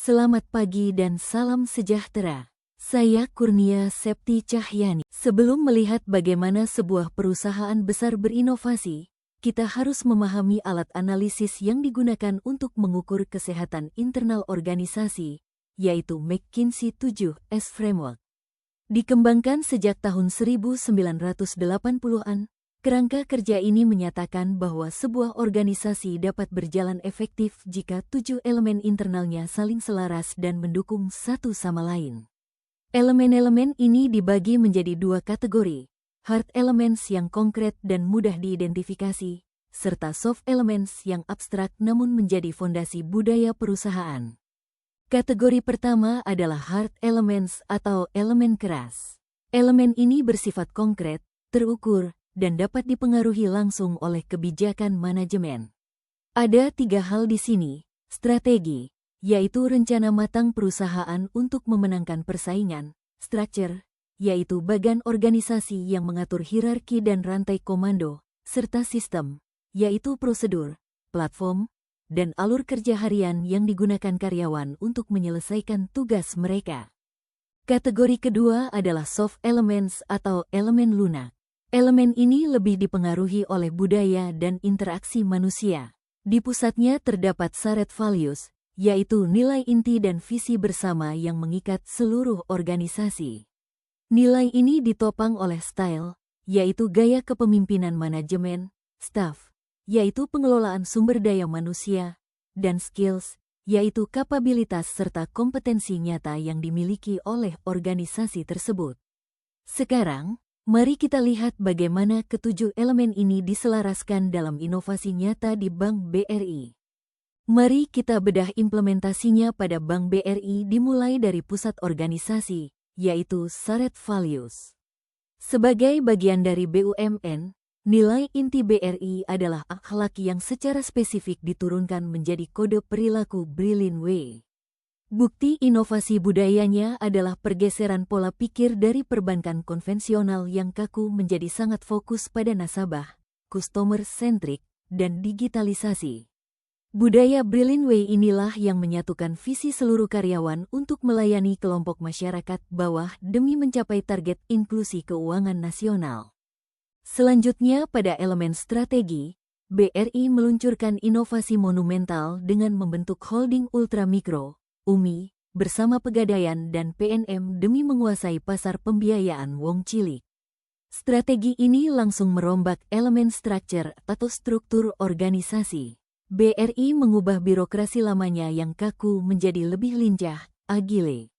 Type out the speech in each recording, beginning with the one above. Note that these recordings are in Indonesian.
Selamat pagi dan salam sejahtera. Saya Kurnia Septi Cahyani. Sebelum melihat bagaimana sebuah perusahaan besar berinovasi, kita harus memahami alat analisis yang digunakan untuk mengukur kesehatan internal organisasi, yaitu McKinsey 7S Framework. Dikembangkan sejak tahun 1980-an, kerangka kerja ini menyatakan bahwa sebuah organisasi dapat berjalan efektif jika 7 elemen internalnya saling selaras dan mendukung satu sama lain. Elemen-elemen ini dibagi menjadi dua kategori, hard elements yang konkret dan mudah diidentifikasi, serta soft elements yang abstrak namun menjadi fondasi budaya perusahaan. Kategori pertama adalah hard elements atau elemen keras. Elemen ini bersifat konkret, terukur, dan dapat dipengaruhi langsung oleh kebijakan manajemen. Ada 3 hal di sini: strategi, yaitu rencana matang perusahaan untuk memenangkan persaingan; structure, yaitu bagan organisasi yang mengatur hierarki dan rantai komando; serta sistem, yaitu prosedur, platform, dan alur kerja harian yang digunakan karyawan untuk menyelesaikan tugas mereka. Kategori kedua adalah soft elements atau elemen lunak. Elemen ini lebih dipengaruhi oleh budaya dan interaksi manusia. Di pusatnya terdapat shared values, yaitu nilai inti dan visi bersama yang mengikat seluruh organisasi. Nilai ini ditopang oleh style, yaitu gaya kepemimpinan manajemen; staff, yaitu pengelolaan sumber daya manusia; dan skills, yaitu kapabilitas serta kompetensi nyata yang dimiliki oleh organisasi tersebut. Sekarang, mari kita lihat bagaimana ketujuh elemen ini diselaraskan dalam inovasi nyata di Bank BRI. Mari kita bedah implementasinya pada Bank BRI dimulai dari pusat organisasi, yaitu shared values. Sebagai bagian dari BUMN, nilai inti BRI adalah akhlak yang secara spesifik diturunkan menjadi kode perilaku Brilliant Way. Bukti inovasi budayanya adalah pergeseran pola pikir dari perbankan konvensional yang kaku menjadi sangat fokus pada nasabah, customer-centric, dan digitalisasi. Budaya Brilliant Way inilah yang menyatukan visi seluruh karyawan untuk melayani kelompok masyarakat bawah demi mencapai target inklusi keuangan nasional. Selanjutnya pada elemen strategi, BRI meluncurkan inovasi monumental dengan membentuk holding ultramikro, UMI, bersama Pegadaian dan PNM demi menguasai pasar pembiayaan wong cilik. Strategi ini langsung merombak elemen structure atau struktur organisasi. BRI mengubah birokrasi lamanya yang kaku menjadi lebih lincah, agile.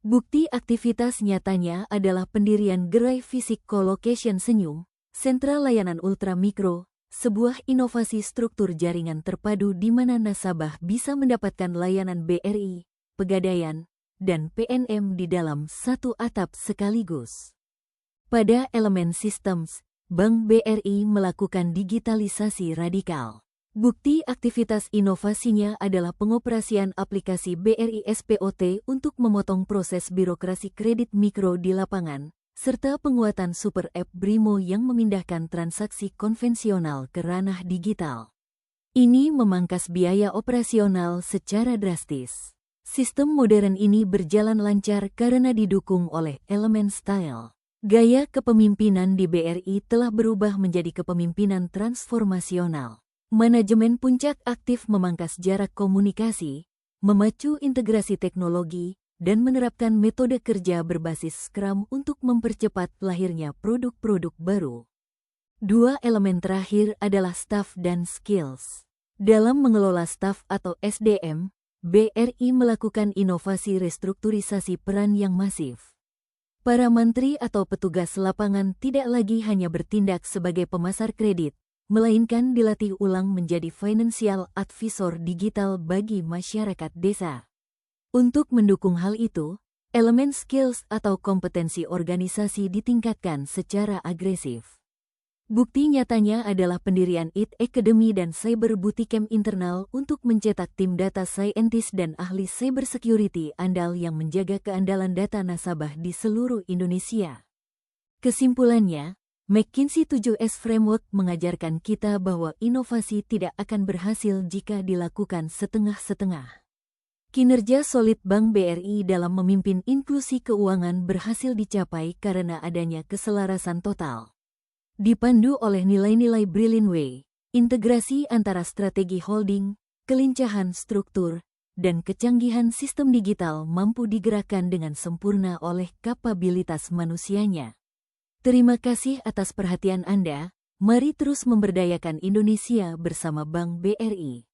Bukti aktivitas nyatanya adalah pendirian gerai fisik co-location Senyum, sentra layanan ultramikro, sebuah inovasi struktur jaringan terpadu di mana nasabah bisa mendapatkan layanan BRI, Pegadaian, dan PNM di dalam satu atap sekaligus. Pada elemen systems, Bank BRI melakukan digitalisasi radikal. Bukti aktivitas inovasinya adalah pengoperasian aplikasi BRI SPOT untuk memotong proses birokrasi kredit mikro di lapangan, serta penguatan super app Brimo yang memindahkan transaksi konvensional ke ranah digital. Ini memangkas biaya operasional secara drastis. Sistem modern ini berjalan lancar karena didukung oleh elemen style. Gaya kepemimpinan di BRI telah berubah menjadi kepemimpinan transformasional. Manajemen puncak aktif memangkas jarak komunikasi, memacu integrasi teknologi, dan menerapkan metode kerja berbasis Scrum untuk mempercepat lahirnya produk-produk baru. Dua elemen terakhir adalah staff dan skills. Dalam mengelola staff atau SDM, BRI melakukan inovasi restrukturisasi peran yang masif. Para menteri atau petugas lapangan tidak lagi hanya bertindak sebagai pemasar kredit, melainkan dilatih ulang menjadi financial advisor digital bagi masyarakat desa. Untuk mendukung hal itu, elemen skills atau kompetensi organisasi ditingkatkan secara agresif. Bukti nyatanya adalah pendirian IT Academy dan Cyber Bootcamp internal untuk mencetak tim data scientist dan ahli cybersecurity andal yang menjaga keandalan data nasabah di seluruh Indonesia. Kesimpulannya, McKinsey 7S Framework mengajarkan kita bahwa inovasi tidak akan berhasil jika dilakukan setengah-setengah. Kinerja solid Bank BRI dalam memimpin inklusi keuangan berhasil dicapai karena adanya keselarasan total. Dipandu oleh nilai-nilai Brilliant Way, integrasi antara strategi holding, kelincahan struktur, dan kecanggihan sistem digital mampu digerakkan dengan sempurna oleh kapabilitas manusianya. Terima kasih atas perhatian Anda. Mari terus memberdayakan Indonesia bersama Bank BRI.